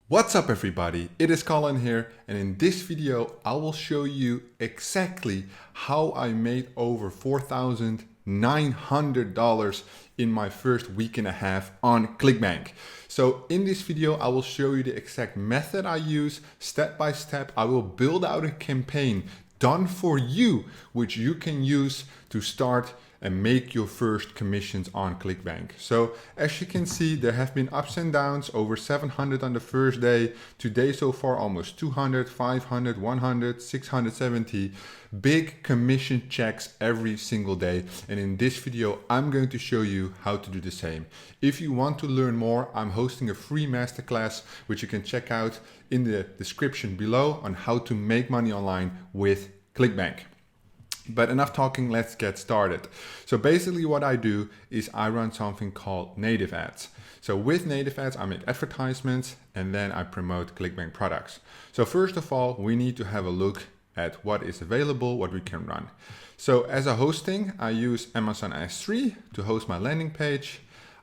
What's up everybody, it is Colin here, and in this video I will show you exactly how I made over $4,900 in my first week and a half on Clickbank. So in this video I will show you the exact method I use, step by step. I will build out a campaign done for you, which you can use to start and make your first commissions on Clickbank. So as you can see, there have been ups and downs, over 700 on the first day. Today so far, almost 200, 500, 100, 670. Big commission checks every single day. And in this video, I'm going to show you how to do the same. If you want to learn more, I'm hosting a free masterclass, which you can check out in the description below on how to make money online with Clickbank. But enough talking, let's get started. So basically what I do is I run something called native ads. So with native ads, I make advertisements and then I promote Clickbank products. So first of all, we need to have a look at what is available, what we can run. So as a hosting, I use Amazon S3 to host my landing page.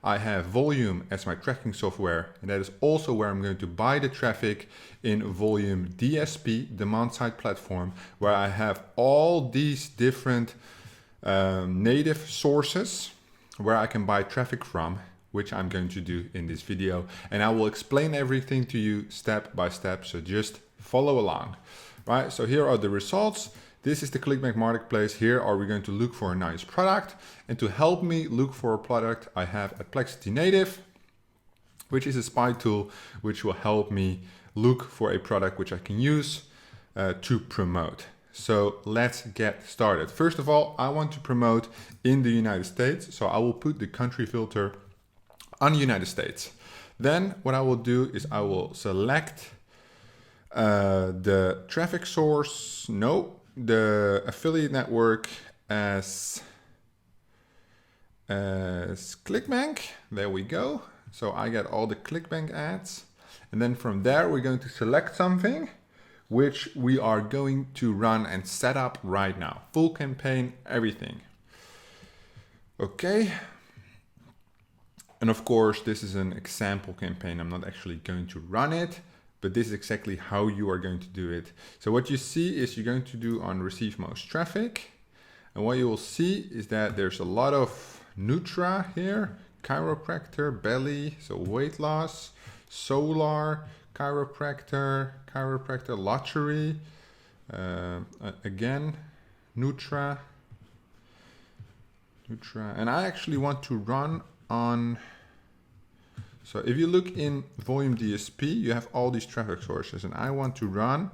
I have Volume as my tracking software, and that is also where I'm going to buy the traffic in Volume DSP, demand side platform, where I have all these different native sources where I can buy traffic from, which I'm going to do in this video. And I will explain everything to you step by step, so just follow along. Right, so here are the results. This is the Clickbank marketplace. Here are we going to look for a nice product. And to help me look for a product, I have Adplexity Native, which is a spy tool, which will help me look for a product which I can use to promote. So let's get started. First of all, I want to promote in the United States. So I will put the country filter on the United States. Then what I will do is I will select the traffic source, the affiliate network as Clickbank. There we go. So I get all the Clickbank ads. And then from there, we're going to select something which we are going to run and set up right now. Full campaign, everything. Okay. And of course, this is an example campaign. I'm not actually going to run it, but this is exactly how you are going to do it. So what you see is you're going to do on receive most traffic. And what you will see is that there's a lot of Nutra here, chiropractor, belly, so weight loss, solar, chiropractor, lottery, again, Nutra. And I actually want to run on. So if you look in Volume DSP, you have all these traffic sources, and I want to run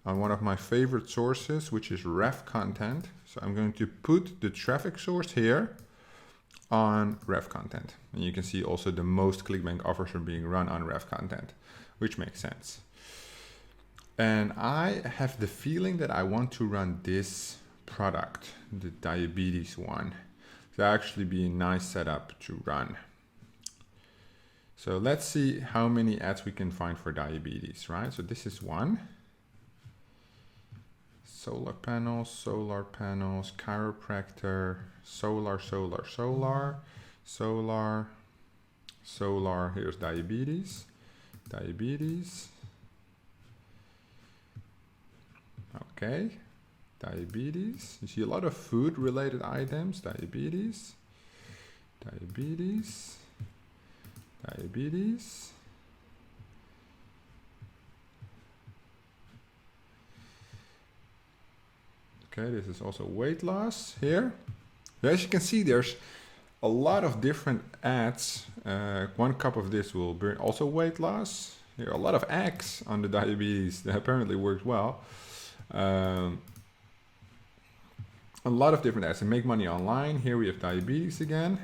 on one of my favorite sources, which is ref content. So I'm going to put the traffic source here on ref content. And you can see also the most Clickbank offers are being run on ref content, which makes sense. And I have the feeling that I want to run this product, the diabetes one. So actually be a nice setup to run. So let's see how many ads we can find for diabetes, right? So this is one. Solar panels, chiropractor, solar. Here's diabetes. Okay, diabetes. You see a lot of food related items, diabetes. Okay, this is also weight loss here. As you can see, there's a lot of different ads. 1 cup of this will burn, also weight loss. Here are a lot of eggs on the diabetes that apparently works well. A lot of different ads. And make money online. Here we have diabetes again.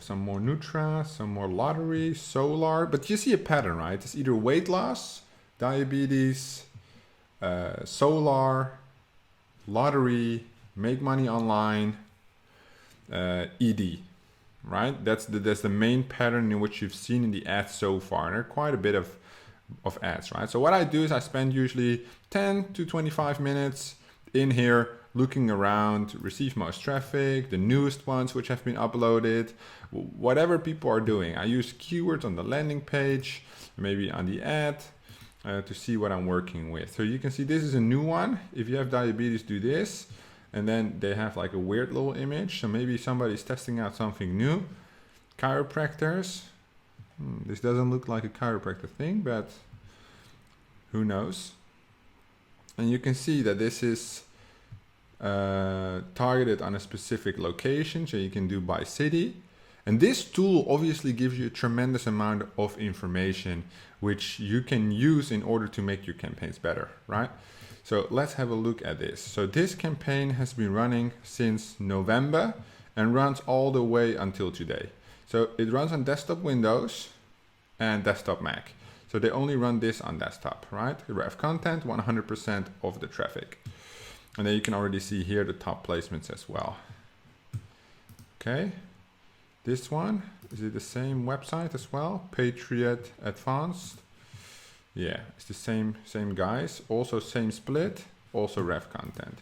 Some more Nutra, some more lottery, solar. But you see a pattern, right? It's either weight loss, diabetes, solar, lottery, make money online, ED, right? That's the main pattern in which you've seen in the ads so far. And there are quite a bit of ads, right? So what I do is I spend usually 10 to 25 minutes in here looking around, receive most traffic, the newest ones which have been uploaded, whatever people are doing. I use keywords on the landing page, maybe on the ad, to see what I'm working with. So you can see this is a new one. If you have diabetes, do this. And then they have like a weird little image. So maybe somebody's testing out something new. Chiropractors. This doesn't look like a chiropractor thing, but who knows? And you can see that this is targeted on a specific location. So you can do by city. And this tool obviously gives you a tremendous amount of information, which you can use in order to make your campaigns better, right? So let's have a look at this. So this campaign has been running since November and runs all the way until today. So it runs on desktop Windows and desktop Mac. So they only run this on desktop, right? Ref content, 100% of the traffic. And then you can already see here the top placements as well. Okay. This one, is it the same website as well? Patriot Advanced. Yeah, it's the same guys. Also same split, also ref content.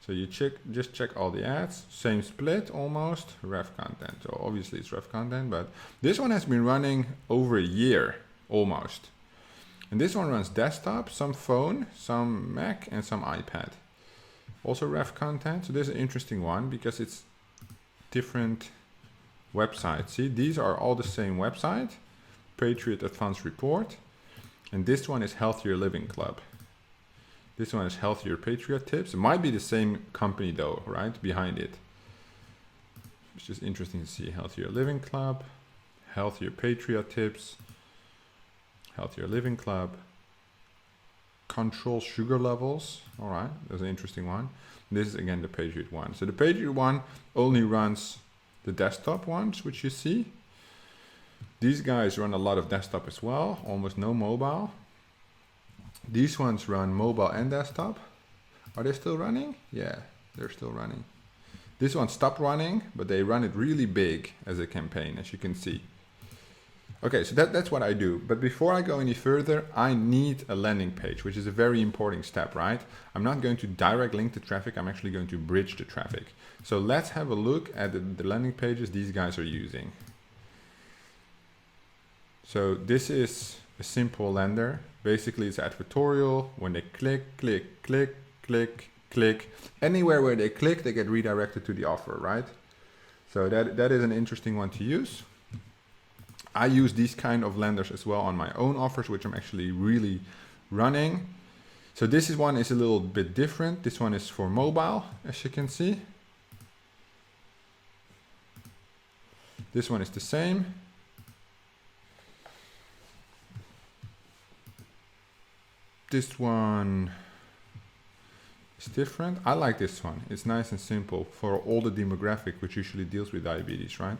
So you just check all the ads, same split almost, ref content. So obviously it's ref content, but this one has been running over a year almost. And this one runs desktop, some phone, some Mac, and some iPad. Also ref content. So this is an interesting one because it's different websites. See, these are all the same website, Patriot Advanced Report. And this one is Healthier Living Club. This one is Healthier Patriot Tips. It might be the same company though, right? Behind it. It's just interesting to see Healthier Living Club, Healthier Patriot Tips, Healthier Living Club, Control Sugar Levels. All right, that's an interesting one. This is again the Patriot one. So the Patriot one only runs the desktop ones, which you see. These guys run a lot of desktop as well, almost no mobile. These ones run mobile and desktop. Are they still running? Yeah, they're still running. This one stopped running, but they run it really big as a campaign, as you can see. Okay, so that's what I do. But before I go any further, I need a landing page, which is a very important step, right? I'm not going to direct link the traffic. I'm actually going to bridge the traffic. So let's have a look at the landing pages these guys are using. So this is a simple lander. Basically, it's advertorial. When they click, click, click, click, click, anywhere where they click, they get redirected to the offer, right? So that is an interesting one to use. I use these kind of landers as well on my own offers, which I'm actually really running. So this one is a little bit different. This one is for mobile, as you can see. This one is the same. This one is different. I like this one. It's nice and simple for all the demographic, which usually deals with diabetes, right?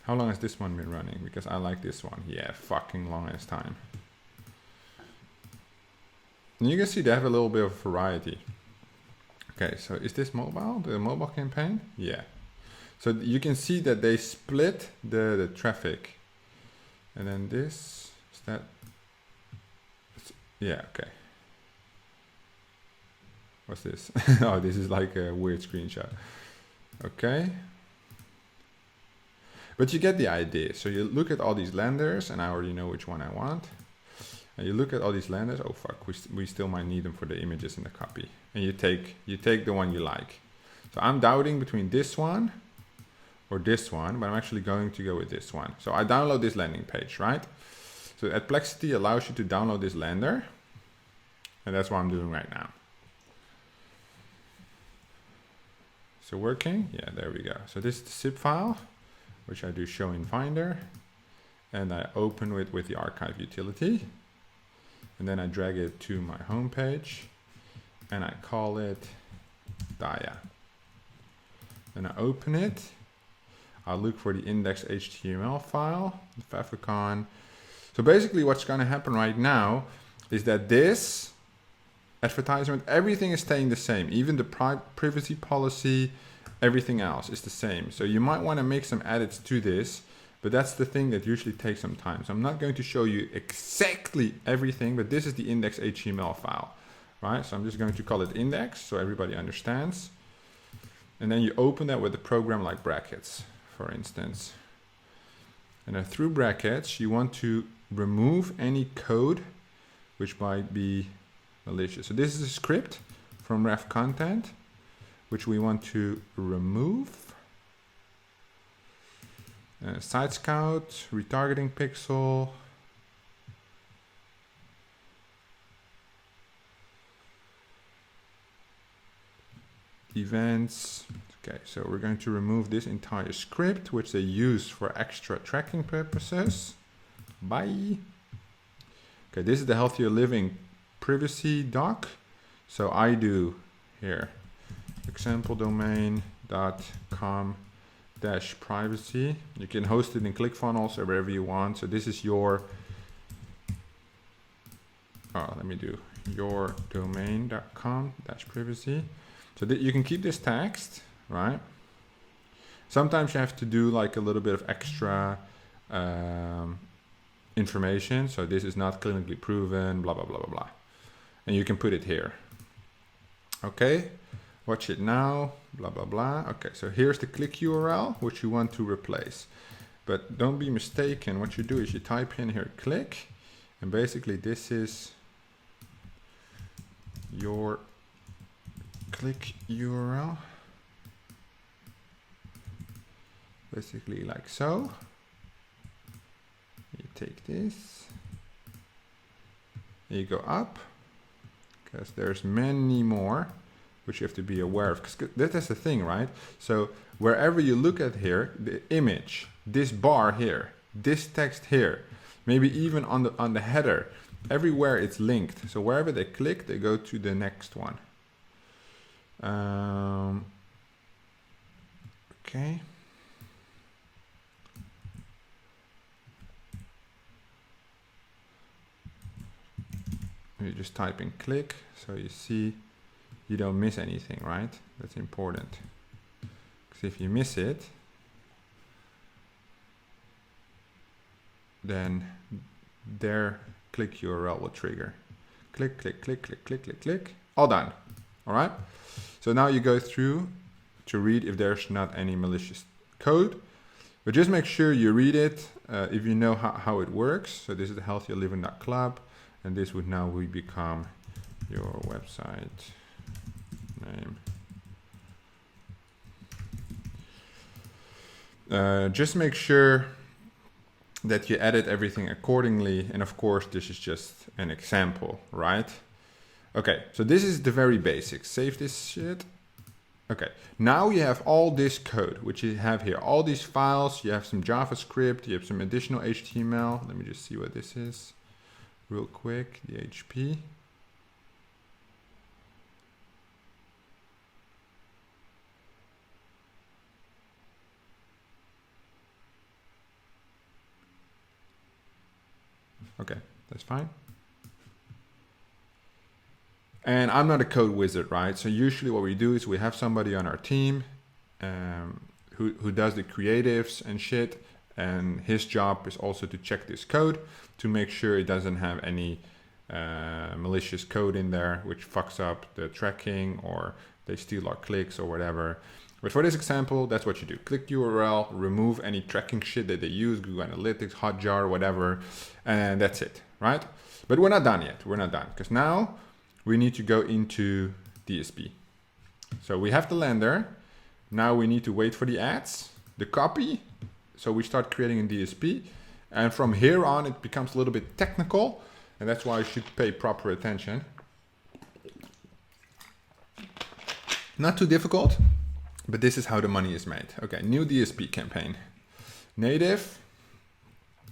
How long has this one been running? Because I like this one. Yeah, fucking long as time. And you can see they have a little bit of variety. Okay, so is this mobile? The mobile campaign? Yeah. So you can see that they split the traffic. And then this, is that? Yeah, okay. What's this? Oh, this is like a weird screenshot. Okay. But you get the idea. So you look at all these landers, and I already know which one I want. And you look at all these landers. Oh fuck, we still might need them for the images in the copy. And you take the one you like. So I'm doubting between this one or this one, but I'm actually going to go with this one. So I download this landing page, right? So Adplexity allows you to download this lander, and that's what I'm doing right now. So working? Yeah, there we go. So this is the zip file, which I do show in Finder, and I open it with the archive utility, and then I drag it to my home page, and I call it Dia. Then I open it. I'll look for the index HTML file, the favicon. So basically what's going to happen right now is that this advertisement, everything is staying the same. Even the privacy policy, everything else is the same. So you might want to make some edits to this, but that's the thing that usually takes some time. So I'm not going to show you exactly everything, but this is the index HTML file. right? So I'm just going to call it index so everybody understands. And then you open that with a program like brackets, for instance. And then through brackets, you want to remove any code which might be malicious. So this is a script from ref content, which we want to remove. Site scout, retargeting pixel. Events. Okay, so we're going to remove this entire script, which they use for extra tracking purposes. Bye. Okay, this is the healthier living privacy doc. So I do here example domain.com/privacy. You can host it in ClickFunnels or wherever you want. So this is your, let me do your domain.com/privacy. So that you can keep this text, right? Sometimes you have to do like a little bit of extra information. So this is not clinically proven, blah, blah, blah, blah, blah. And you can put it here. Okay, watch it now, blah, blah, blah. Okay, so here's the click URL, which you want to replace. But don't be mistaken. What you do is you type in here, click, and basically this is your click URL, basically like so. You take this, you go up, because there's many more which you have to be aware of, because that is the thing, right? So wherever you look at here, the image, this bar here, this text here, maybe even on the header, everywhere it's linked. So wherever they click, they go to the next one. Okay. You just type in click, so you see you don't miss anything, right? That's important. Because if you miss it, then their click URL will trigger. Click, click, click, click, click, click, click. All done. All right. So now you go through to read if there's not any malicious code, but just make sure you read it if you know how it works. So this is the healthierliving.club, and this would now become your website name. Just make sure that you edit everything accordingly. And of course, this is just an example, right? Okay, so this is the very basics. Save this shit. Okay, now you have all this code, which you have here. All these files, you have some JavaScript, you have some additional HTML. Let me just see what this is real quick, the HP. Okay, that's fine. And I'm not a code wizard, right? So usually what we do is we have somebody on our team who does the creatives and shit. And his job is also to check this code to make sure it doesn't have any malicious code in there, which fucks up the tracking or they steal our clicks or whatever. But for this example, that's what you do. Click URL, remove any tracking shit that they use, Google Analytics, Hotjar, whatever. And that's it, right? But we're not done yet. We're not done because now we need to go into DSP. So we have the lander. Now we need to wait for the ads, the copy. So we start creating in DSP. And from here on, it becomes a little bit technical. And that's why you should pay proper attention. Not too difficult, but this is how the money is made. Okay, new DSP campaign. Native,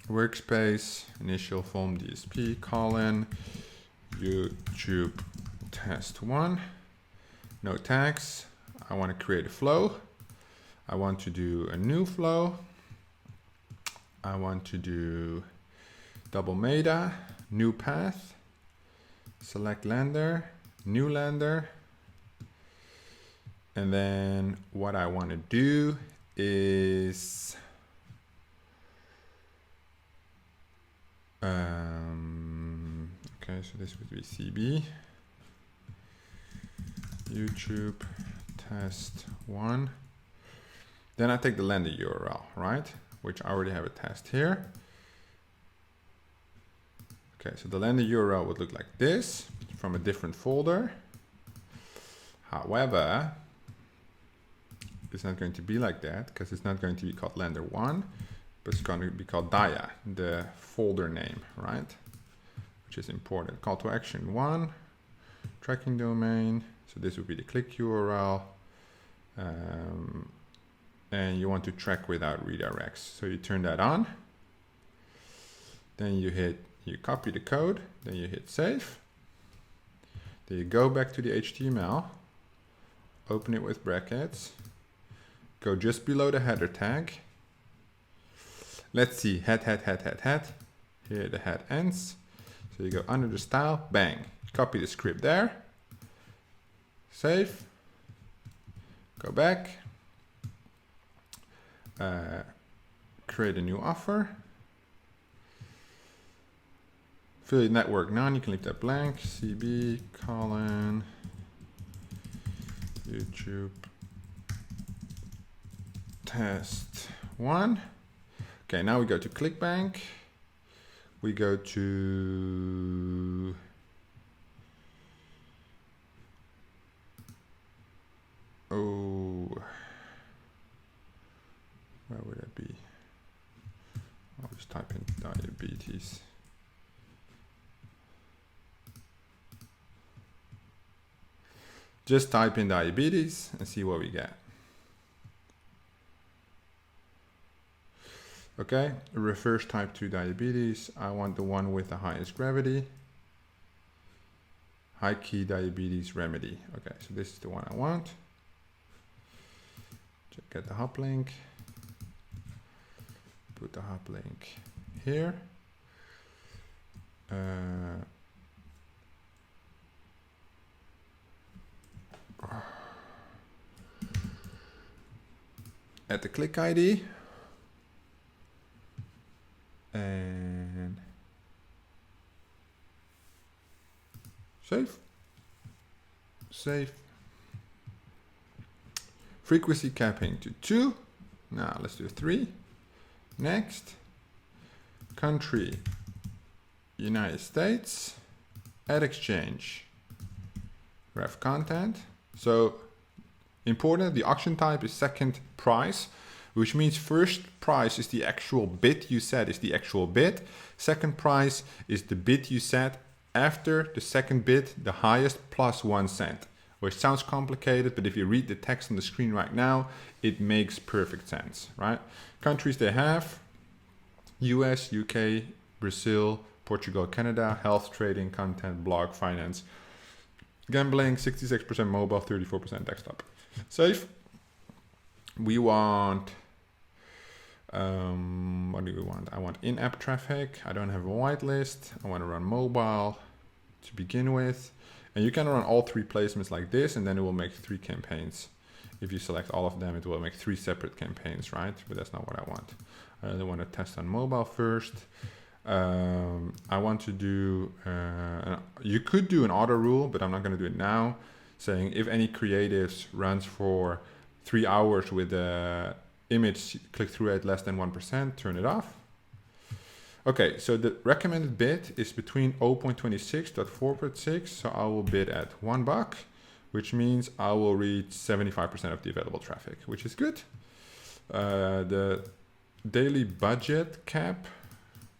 workspace, initial form DSP, Colin, YouTube test 1, no tags. I want to create a flow. I want to do a new flow. I want to do double meta, new path, select lander, new lander. And then what I want to do is okay, so this would be CB. YouTube test 1. Then I take the lender URL, right? Which I already have a test here. Okay, so the lender URL would look like this from a different folder. However, it's not going to be like that because it's not going to be called lender 1, but it's going to be called dia, the folder name, right? Which is important. Call to action 1, tracking domain. So this would be the click URL. And you want to track without redirects. So you turn that on. Then you copy the code, then you hit save. Then you go back to the HTML, open it with brackets, go just below the header tag. Let's see, head. Here the head ends. So you go under the style, bang, copy the script there, save, go back, create a new offer. Affiliate network none, you can leave that blank. CB, Colin, YouTube, test 1. Okay, now we go to Clickbank. We go to where would that be? I'll just type in diabetes. Just type in diabetes and see what we get. Okay, reverse type 2 diabetes. I want the one with the highest gravity. High key diabetes remedy. Okay, so this is the one I want. Get the hop link. Put the hop link here. Add the click ID. And save. Save. Frequency capping to 2. Now let's do 3. Next. Country, United States. Add exchange. Ref content. So important, the auction type is second price, which means first price is the actual bid you set, is the actual bid. Second price is the bid you set after the second bid, the highest plus 1 cent. Which sounds complicated, but if you read the text on the screen right now, it makes perfect sense, right? Countries they have: US, UK, Brazil, Portugal, Canada, health, trading, content, blog, finance, gambling, 66% mobile, 34% desktop. Save. We want, what do we want? I want in-app traffic. I don't have a whitelist. I want to run mobile to begin with. And you can run all 3 placements like this, and then it will make 3 campaigns. If you select all of them, it will make 3 separate campaigns, right? But that's not what I want. I really want to test on mobile first. I want to do, you could do an auto rule, but I'm not going to do it now, saying if any creatives runs for 3 hours with the image click-through rate less than 1%, turn it off. Okay, so the recommended bid is between 0.26 to 4.6, so I will bid at $1, which means I will reach 75% of the available traffic, which is good. The daily budget cap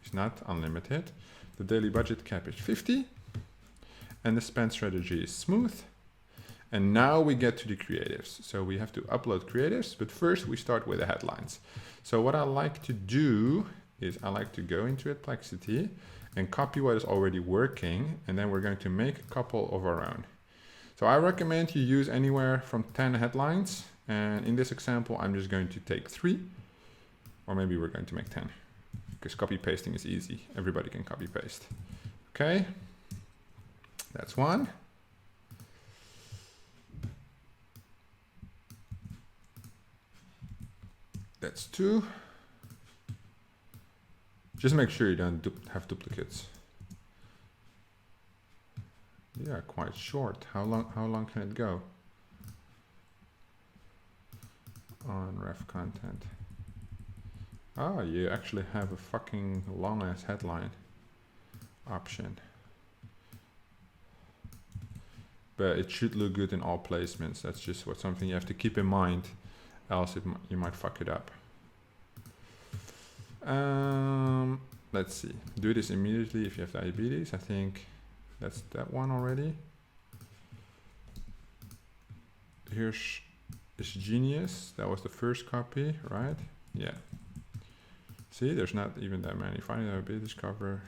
is not unlimited. The daily budget cap is 50, and the spend strategy is smooth. And now we get to the creatives. So we have to upload creatives, but first we start with the headlines. So what I like to do is I like to go into Adplexity and copy what is already working, and then we're going to make a couple of our own. So I recommend you use anywhere from 10 headlines, and in this example I'm just going to take 3, or maybe we're going to make 10, because copy pasting is easy. Everybody can copy paste. Okay, that's 1. That's 2. Just make sure you don't have duplicates. Yeah, quite short. How long can it go? on ref content. Oh, you actually have a fucking long ass headline option. But it should look good in all placements. That's just something you have to keep in mind, else you might fuck it up. Let's see. Do this immediately if you have diabetes. I think that's that one already. Here's is genius. That was the first copy, right? Yeah. See, there's not even that many. Finding diabetes cover.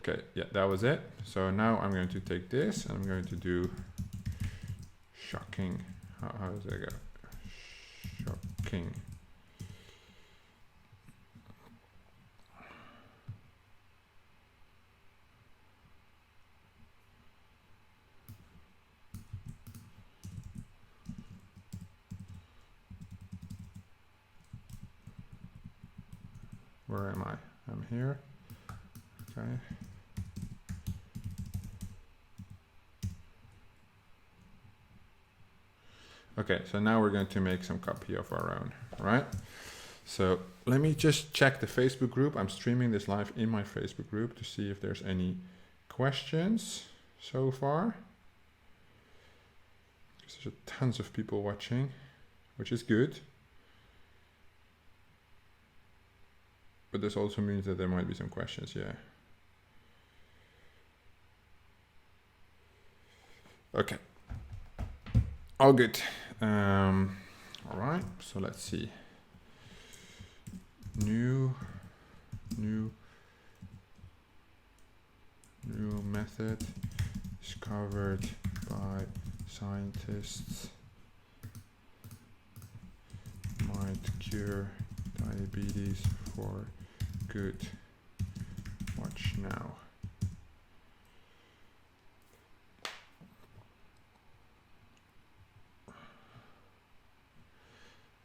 Okay, yeah, that was it. So now I'm going to take this and I'm going to do shocking. How does that go? Shocking. Where am I? I'm here. Okay. Okay, so now we're going to make some copy of our own, right? So let me just check the Facebook group. I'm streaming this live in my Facebook group to see if there's any questions so far. There's tons of people watching, which is good. But this also means that there might be some questions, yeah. Okay. All good. All right, so let's see. New method discovered by scientists might cure diabetes for good. Watch now.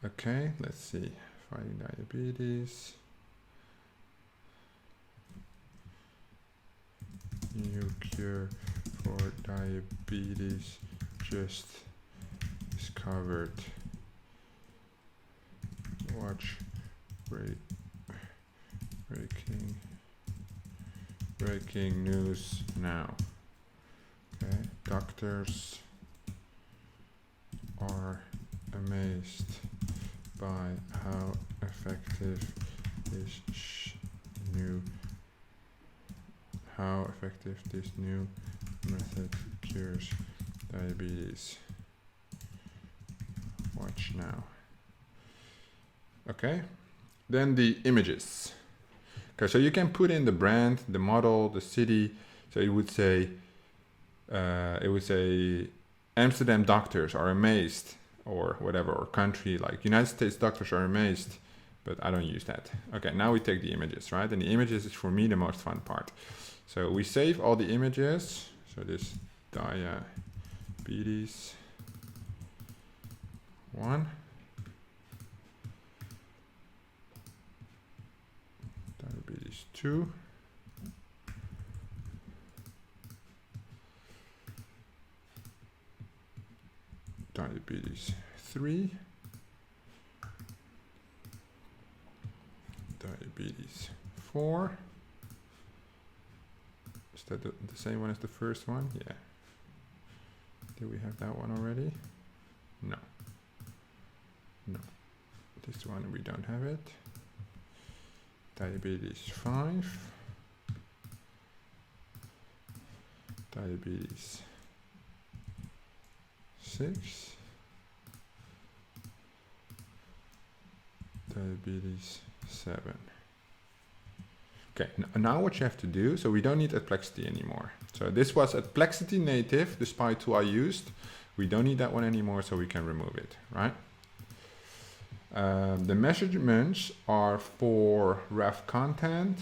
Okay, let's see. Fighting diabetes. New cure for diabetes just discovered. Watch breaking news now. Okay, doctors are amazed by how effective this new method cures diabetes. Watch now. Okay, then the images. Okay, so you can put in the brand, the model, the city. So it would say Amsterdam doctors are amazed, or whatever, or country like United States doctors are amazed, but I don't use that. Okay, now we take the images, right? And the images is for me the most fun part. So we save all the images. So this diabetes 1. Diabetes 2. Diabetes 3. Diabetes 4. Is that the same one as the first one? Yeah. Do we have that one already? No. No. This one we don't have it. Diabetes 5. Diabetes 6. Diabetes 7. Okay, now what you have to do, so we don't need Adplexity anymore. So this was Adplexity Native, the spy tool I used. We don't need that one anymore, so we can remove it, right? The measurements are for ref content,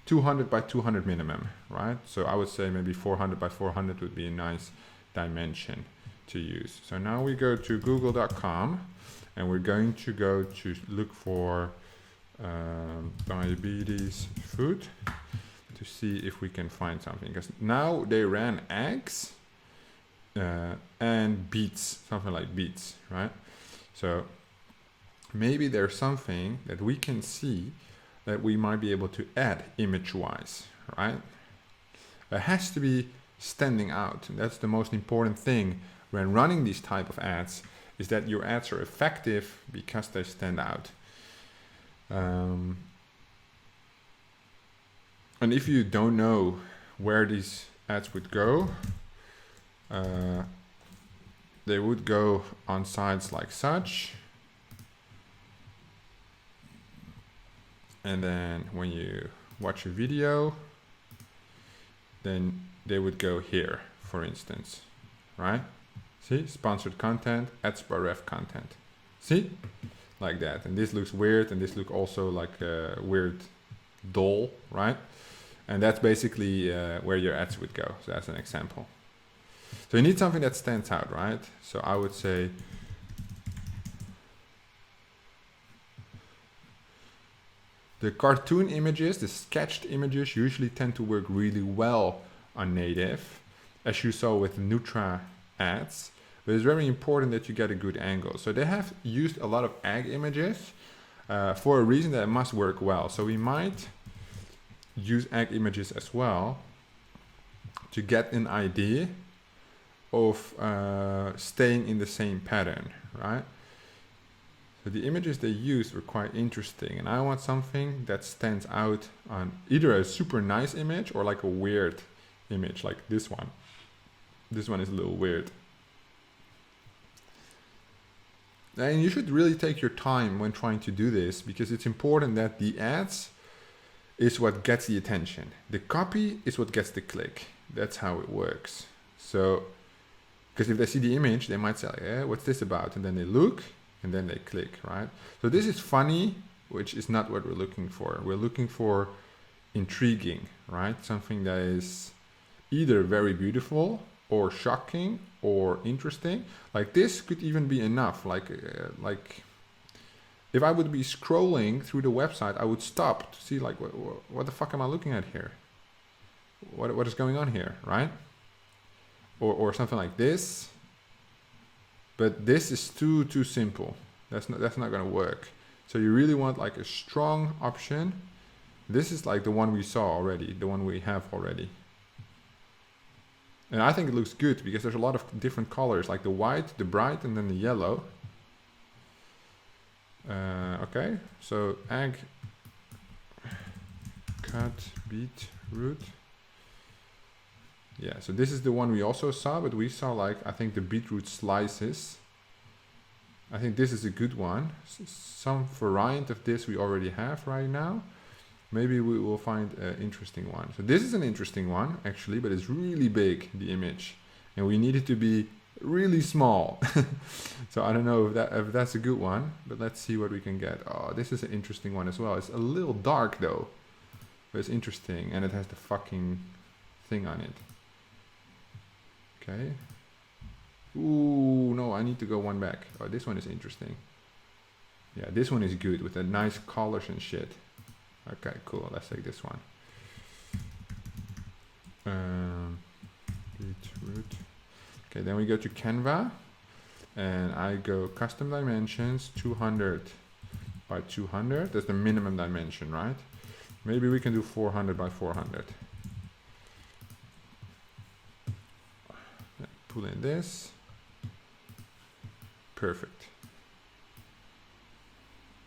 200 by 200 minimum, right? So I would say maybe 400 by 400 would be a nice dimension to use. So now we go to google.com and we're going to go to look for diabetes food to see if we can find something, because now they ran eggs and beats, something like beats, right? So maybe there's something that we can see that we might be able to add image-wise, right? It has to be standing out. And that's the most important thing when running these type of ads, is that your ads are effective because they stand out. And if you don't know where these ads would go, they would go on sites like such. And then when you watch a video, then they would go here, for instance, right? See, sponsored content, ads by ref content. See, like that. And this looks weird, and this look also like a weird doll, right? And that's basically where your ads would go. So that's an example. So you need something that stands out, right? So I would say the cartoon images, the sketched images, usually tend to work really well on native, as you saw with Nutra ads. But it's very important that you get a good angle. So they have used a lot of egg images for a reason that it must work well. So we might use egg images as well to get an idea of staying in the same pattern, right? So the images they used were quite interesting, and I want something that stands out on either a super nice image or like a weird image, like this one. This one is a little weird. And you should really take your time when trying to do this, because it's important that the ads is what gets the attention. The copy is what gets the click. That's how it works. So, because if they see the image, they might say, yeah, what's this about? And then they look, and then they click, right? So this is funny, which is not what we're looking for. We're looking for intriguing, right? Something that is either very beautiful or shocking or interesting. Like this could even be enough. Like if I would be scrolling through the website, I would stop to see like, what the fuck am I looking at here? What is going on here, right? Or something like this. But this is too simple. That's not gonna work. So you really want like a strong option. This is like the one we saw already, the one we have already. And I think it looks good because there's a lot of different colors, like the white, the bright, and then the yellow. Okay, so egg, cut, beetroot. Yeah, so this is the one we also saw, but we saw like, I think the beetroot slices. I think this is a good one. Some variant of this we already have right now. Maybe we will find an interesting one. So this is an interesting one actually, but it's really big, the image. And we need it to be really small. So I don't know if that's a good one, but let's see what we can get. Oh, this is an interesting one as well. It's a little dark though, but it's interesting. And it has the fucking thing on it. Okay. Ooh, no, I need to go one back. Oh, this one is interesting. Yeah, this one is good with the nice colors and shit. Okay, cool. Let's take this one. Beetroot. Okay, then we go to Canva, and I go custom dimensions 200 by 200. That's the minimum dimension, right? Maybe we can do 400 by 400. Pull in this. Perfect.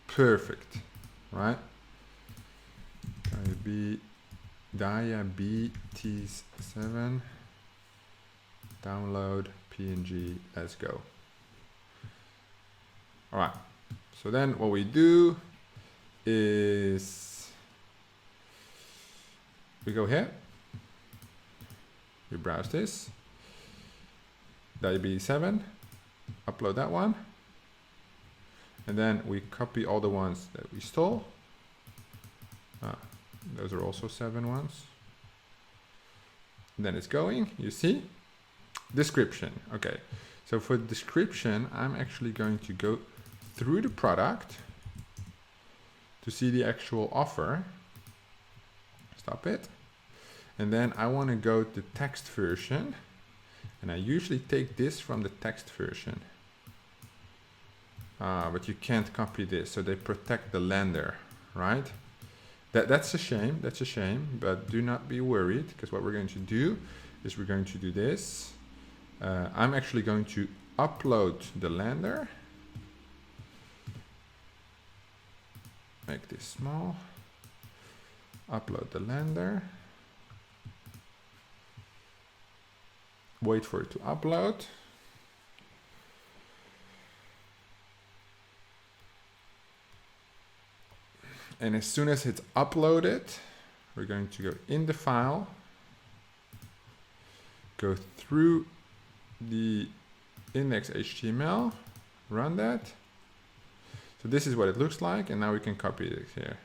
Perfect, right? Diabetes 7. Download PNG. Let's go. All right. So then what we do is we go here. We browse this. Diabetes 7. Upload that one. And then we copy all the ones that we stole. Those are also 7 ones. And then it's going, you see? Description. Okay, so for description, I'm actually going to go through the product to see the actual offer. Stop it. And then I want to go to text version. And I usually take this from the text version. But you can't copy this, so they protect the lender, right? That's a shame, but do not be worried, because what we're going to do is we're going to do this. I'm actually going to upload the lender. Make this small. Upload the lender. Wait for it to upload. And as soon as it's uploaded, we're going to go in the file, go through the index.html, run that. So this is what it looks like, and now we can copy it here.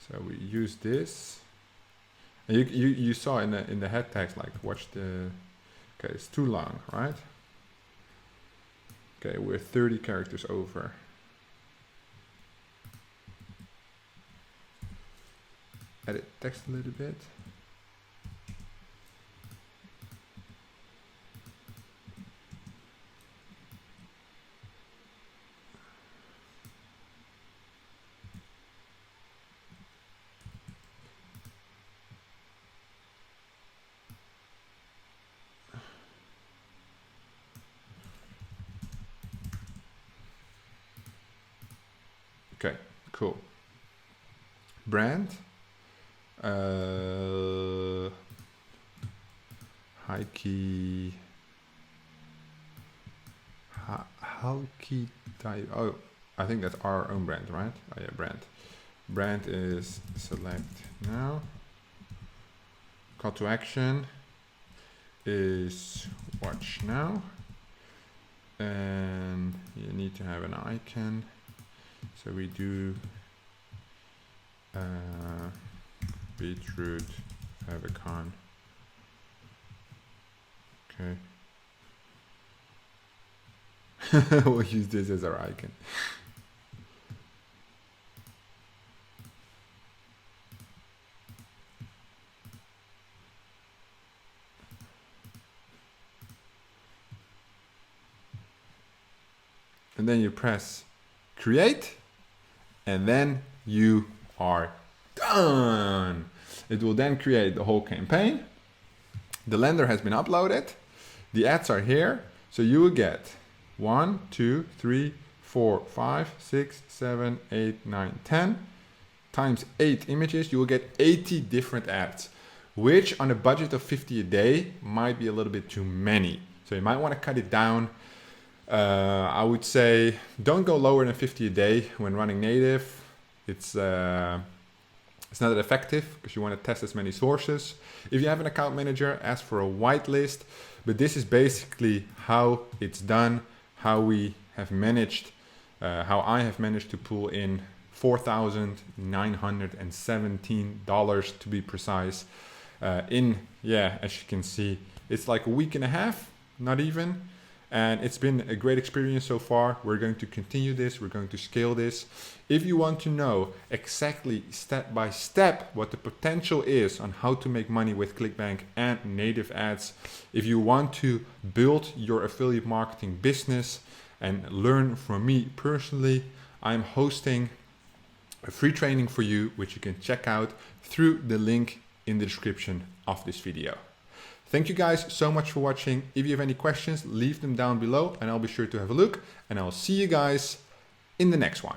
So we use this. And you saw in the head text, like watch the, okay, it's too long, right? Okay, we're 30 characters over. Edit text a little bit. Okay, cool. Brand. High key. Type. Oh, I think that's our own brand, right? Oh yeah, brand. Brand is select now. Call to action is watch now. And you need to have an icon. So we do beetroot favicon. Okay. We'll use this as our icon. And then you press create, and then you are done. It will then create the whole campaign. The lender has been uploaded. The ads are here. So you will get 1, 2, 3, 4, 5, 6, 7, 8, 9, 10 times 8 images. You will get 80 different ads, which on a budget of 50 a day might be a little bit too many. So you might want to cut it down. I would say don't go lower than 50 a day when running native. It's not that effective because you want to test as many sources. If you have an account manager, ask for a whitelist. But this is basically how it's done, how we have managed, how I have managed to pull in $4,917 to be precise. As you can see, it's like a week and a half, not even. And it's been a great experience so far. We're going to continue this. We're going to scale this. If you want to know exactly step by step what the potential is on how to make money with Clickbank and native ads, if you want to build your affiliate marketing business and learn from me personally, I'm hosting a free training for you, which you can check out through the link in the description of this video. Thank you guys so much for watching. If you have any questions, leave them down below and I'll be sure to have a look, and I'll see you guys in the next one.